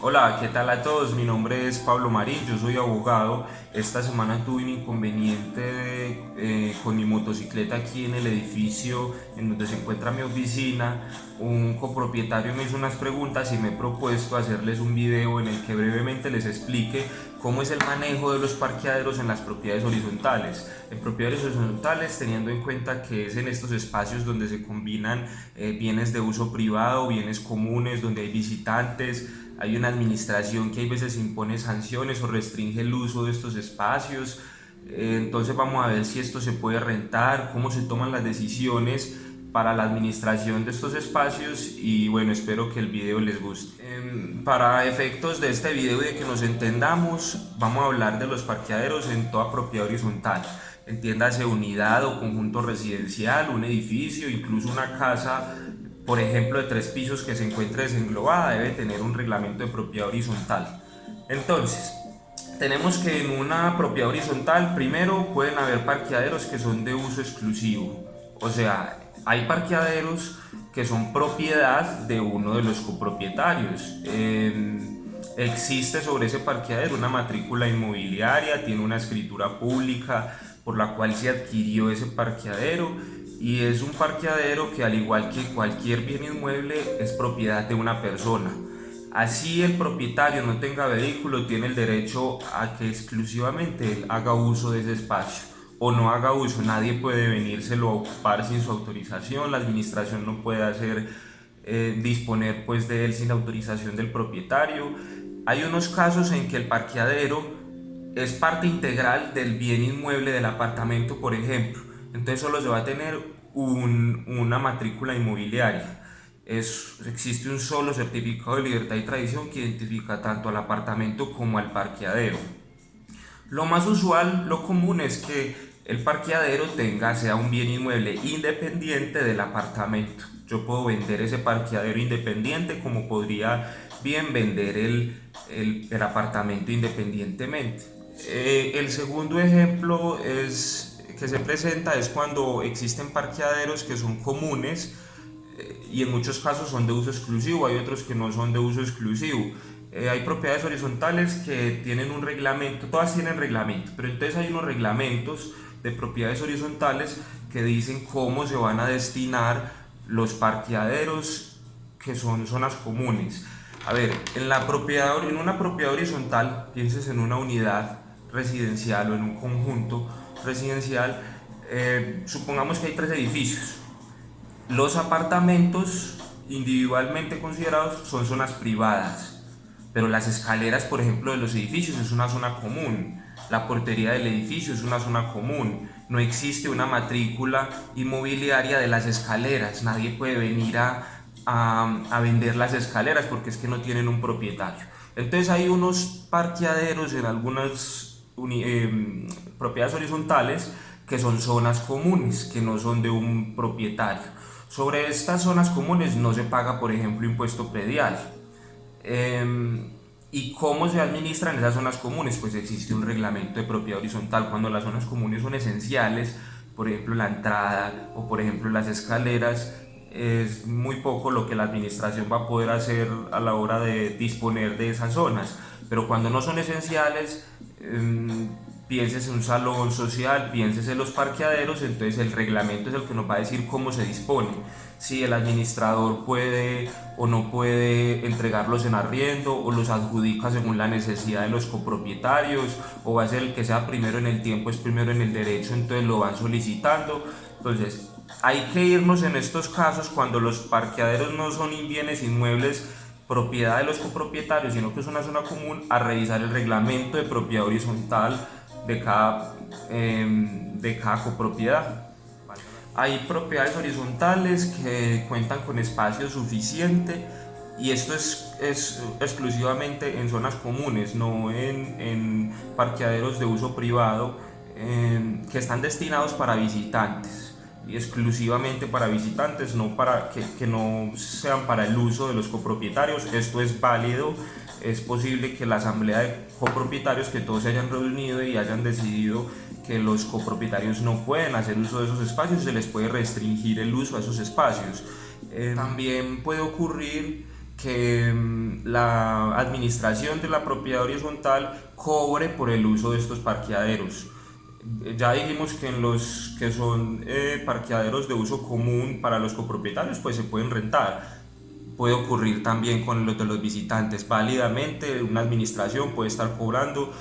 Hola, ¿qué tal a todos? Mi nombre es Pablo Marín, yo soy abogado. Esta semana tuve un inconveniente con mi motocicleta aquí en el edificio en donde se encuentra mi oficina. Un copropietario me hizo unas preguntas y me he propuesto hacerles un video en el que brevemente les explique cómo es el manejo de los parqueaderos en las propiedades horizontales. En propiedades horizontales, teniendo en cuenta que es en estos espacios donde se combinan bienes de uso privado, bienes comunes, donde hay visitantes. Hay una administración que hay veces impone sanciones o restringe el uso de estos espacios. Entonces vamos a ver si esto se puede rentar, cómo se toman las decisiones para la administración de estos espacios y bueno, espero que el video les guste. Para efectos de este video y de que nos entendamos, vamos a hablar de los parqueaderos en toda propiedad horizontal. Entiéndase unidad o conjunto residencial, un edificio, incluso una casa, por ejemplo, de 3 pisos que se encuentre desenglobada, debe tener un reglamento de propiedad horizontal. Entonces, tenemos que en una propiedad horizontal, primero pueden haber parqueaderos que son de uso exclusivo. O sea, hay parqueaderos que son propiedad de uno de los copropietarios. Existe sobre ese parqueadero una matrícula inmobiliaria, tiene una escritura pública por la cual se adquirió ese parqueadero y es un parqueadero que, al igual que cualquier bien inmueble, es propiedad de una persona. Así el propietario no tenga vehículo, tiene el derecho a que exclusivamente él haga uso de ese espacio o no haga uso. Nadie puede venírselo a ocupar sin su autorización. La administración no puede disponer pues de él sin la autorización del propietario. Hay unos casos en que el parqueadero es parte integral del bien inmueble del apartamento, por ejemplo. Entonces solo se va a tener una matrícula inmobiliaria. Existe un solo certificado de libertad y tradición que identifica tanto al apartamento como al parqueadero. Lo más usual, lo común es que el parqueadero sea un bien inmueble independiente del apartamento. Yo puedo vender ese parqueadero independiente como podría bien vender el apartamento independientemente. El segundo ejemplo que se presenta es cuando existen parqueaderos que son comunes y en muchos casos son de uso exclusivo, hay otros que no son de uso exclusivo. Hay propiedades horizontales que tienen un reglamento, todas tienen reglamento, pero entonces hay unos reglamentos de propiedades horizontales que dicen cómo se van a destinar los parqueaderos que son zonas comunes. A ver, en una propiedad horizontal, pienses en una unidad residencial o en un conjunto residencial, supongamos que hay 3 edificios. Los apartamentos individualmente considerados son zonas privadas, pero las escaleras, por ejemplo, de los edificios es una zona común, la portería del edificio es una zona común, no existe una matrícula inmobiliaria de las escaleras, nadie puede venir a vender las escaleras porque es que no tienen un propietario. Entonces hay unos parqueaderos en algunas propiedades horizontales que son zonas comunes, que no son de un propietario. Sobre estas zonas comunes no se paga, por ejemplo, impuesto predial. ¿Y cómo se administran esas zonas comunes? Pues existe un reglamento de propiedad horizontal. Cuando las zonas comunes son esenciales, por ejemplo la entrada o por ejemplo las escaleras, es muy poco lo que la administración va a poder hacer a la hora de disponer de esas zonas. Pero cuando no son esenciales, pienses en un salón social, pienses en los parqueaderos, entonces el reglamento es el que nos va a decir cómo se dispone, si el administrador puede o no puede entregarlos en arriendo o los adjudica según la necesidad de los copropietarios, o va a ser el que sea primero en el tiempo es primero en el derecho, entonces lo van solicitando. Entonces hay que irnos en estos casos cuando los parqueaderos no son bienes inmuebles propiedad de los copropietarios, sino que es una zona común, a revisar el reglamento de propiedad horizontal de cada copropiedad. Hay propiedades horizontales que cuentan con espacio suficiente y esto es exclusivamente en zonas comunes, no en parqueaderos de uso privado, que están destinados para visitantes y exclusivamente para visitantes, no para que no sean para el uso de los copropietarios. Esto es válido, es posible que la asamblea de copropietarios, que todos se hayan reunido y hayan decidido que los copropietarios no pueden hacer uso de esos espacios, se les puede restringir el uso a esos espacios. También puede ocurrir que la administración de la propiedad horizontal cobre por el uso de estos parqueaderos. Ya dijimos que en los que son parqueaderos de uso común para los copropietarios pues se pueden rentar. Puede ocurrir también con los de los visitantes. Válidamente una administración puede estar cobrando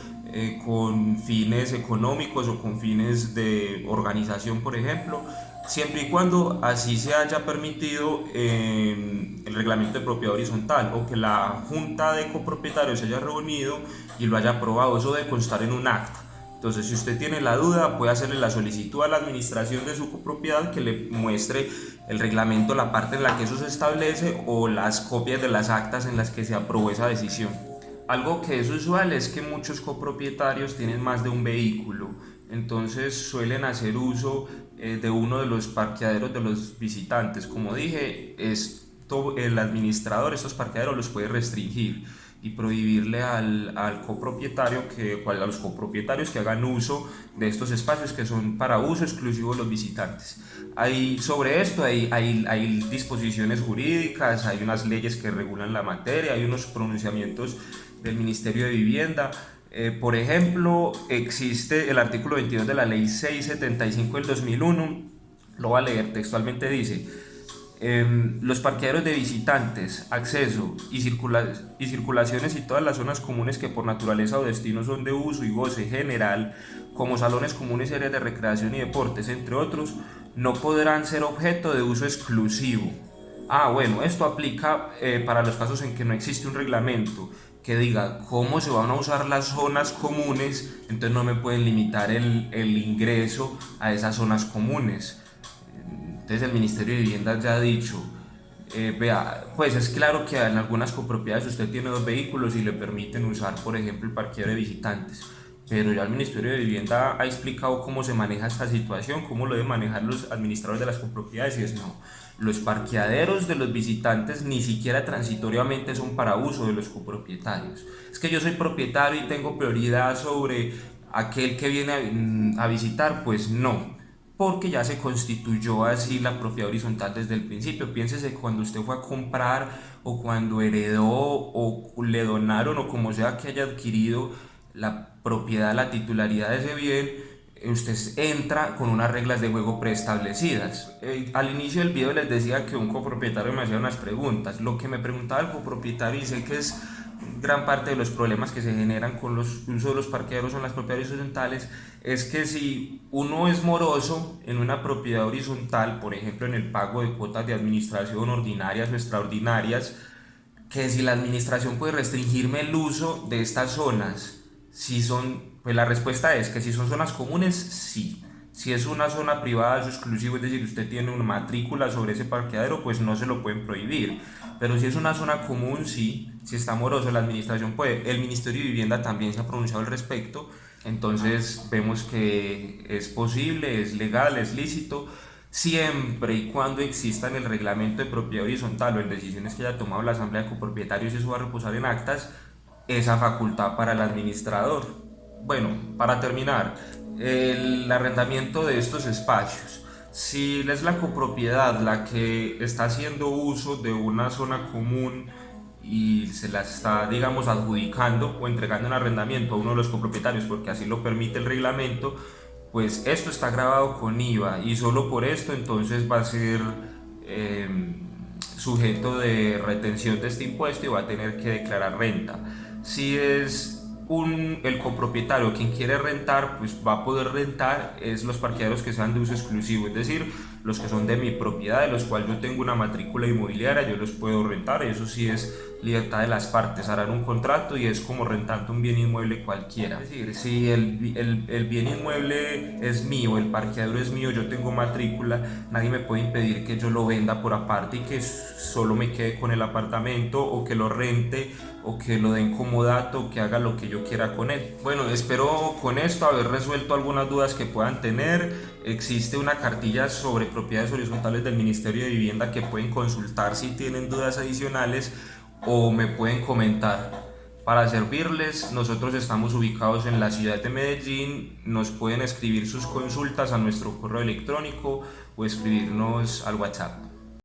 con fines económicos o con fines de organización, por ejemplo, siempre y cuando así se haya permitido el reglamento de propiedad horizontal o que la junta de copropietarios se haya reunido y lo haya aprobado. Eso debe constar en un acta. Entonces, si usted tiene la duda, puede hacerle la solicitud a la administración de su copropiedad que le muestre el reglamento, la parte en la que eso se establece o las copias de las actas en las que se aprobó esa decisión. Algo que es usual es que muchos copropietarios tienen más de un vehículo, entonces suelen hacer uso de uno de los parqueaderos de los visitantes. Como dije, el administrador estos parqueaderos los puede restringir y prohibirle al copropietario a los copropietarios que hagan uso de estos espacios que son para uso exclusivo de los visitantes. Sobre esto hay disposiciones jurídicas, hay unas leyes que regulan la materia, hay unos pronunciamientos del Ministerio de Vivienda. Por ejemplo, existe el artículo 22 de la ley 675 del 2001, lo voy a leer textualmente, dice: los parqueaderos de visitantes, acceso y circulaciones y todas las zonas comunes que por naturaleza o destino son de uso y goce general, como salones comunes y áreas de recreación y deportes, entre otros, no podrán ser objeto de uso exclusivo. Bueno, esto aplica para los casos en que no existe un reglamento que diga cómo se van a usar las zonas comunes, entonces no me pueden limitar el ingreso a esas zonas comunes. Entonces el Ministerio de Vivienda ya ha dicho, pues es claro que en algunas copropiedades usted tiene 2 vehículos y le permiten usar, por ejemplo, el parqueadero de visitantes, pero ya el Ministerio de Vivienda ha explicado cómo se maneja esta situación, cómo lo deben manejar los administradores de las copropiedades, y es no, los parqueaderos de los visitantes ni siquiera transitoriamente son para uso de los copropietarios. Es que yo soy propietario y tengo prioridad sobre aquel que viene a visitar, pues no, porque ya se constituyó así la propiedad horizontal desde el principio. Piénsese cuando usted fue a comprar o cuando heredó o le donaron o como sea que haya adquirido la propiedad, la titularidad de ese bien, usted entra con unas reglas de juego preestablecidas. Al inicio del video les decía que un copropietario me hacía unas preguntas. Lo que me preguntaba el copropietario, y sé que es gran parte de los problemas que se generan con los usos de los parqueaderos en las propiedades horizontales, es que si uno es moroso en una propiedad horizontal, por ejemplo en el pago de cuotas de administración ordinarias o extraordinarias, que si la administración puede restringirme el uso de estas zonas, pues la respuesta es que si son zonas comunes, sí. Si es una zona privada de uso exclusivo, es decir, usted tiene una matrícula sobre ese parqueadero, pues no se lo pueden prohibir. Pero si es una zona común, sí. Si está moroso, la administración puede. El Ministerio de Vivienda también se ha pronunciado al respecto. Entonces vemos que es posible, es legal, es lícito, siempre y cuando exista en el reglamento de propiedad horizontal o en decisiones que haya tomado la Asamblea de Copropietarios, y eso va a reposar en actas, esa facultad para el administrador. Bueno, para terminar, el arrendamiento de estos espacios. Si es la copropiedad la que está haciendo uso de una zona común y se la está, digamos, adjudicando o entregando en arrendamiento a uno de los copropietarios porque así lo permite el reglamento, pues esto está grabado con IVA y solo por esto entonces va a ser sujeto de retención de este impuesto y va a tener que declarar renta. Si es el copropietario quien quiere rentar, pues va a poder rentar los parqueaderos que sean de uso exclusivo, es decir, los que son de mi propiedad, de los cuales yo tengo una matrícula inmobiliaria, yo los puedo rentar. Eso sí es libertad de las partes, harán un contrato y es como rentando un bien inmueble cualquiera. Es decir, si el bien inmueble es mío, el parqueadero es mío, yo tengo matrícula, nadie me puede impedir que yo lo venda por aparte y que solo me quede con el apartamento, o que lo rente, o que lo den como dato, o que haga lo que yo quiera con él. Bueno, espero con esto haber resuelto algunas dudas que puedan tener. Existe una cartilla sobre propiedades horizontales del Ministerio de Vivienda que pueden consultar si tienen dudas adicionales o me pueden comentar. Para servirles, nosotros estamos ubicados en la ciudad de Medellín. Nos pueden escribir sus consultas a nuestro correo electrónico o escribirnos al WhatsApp.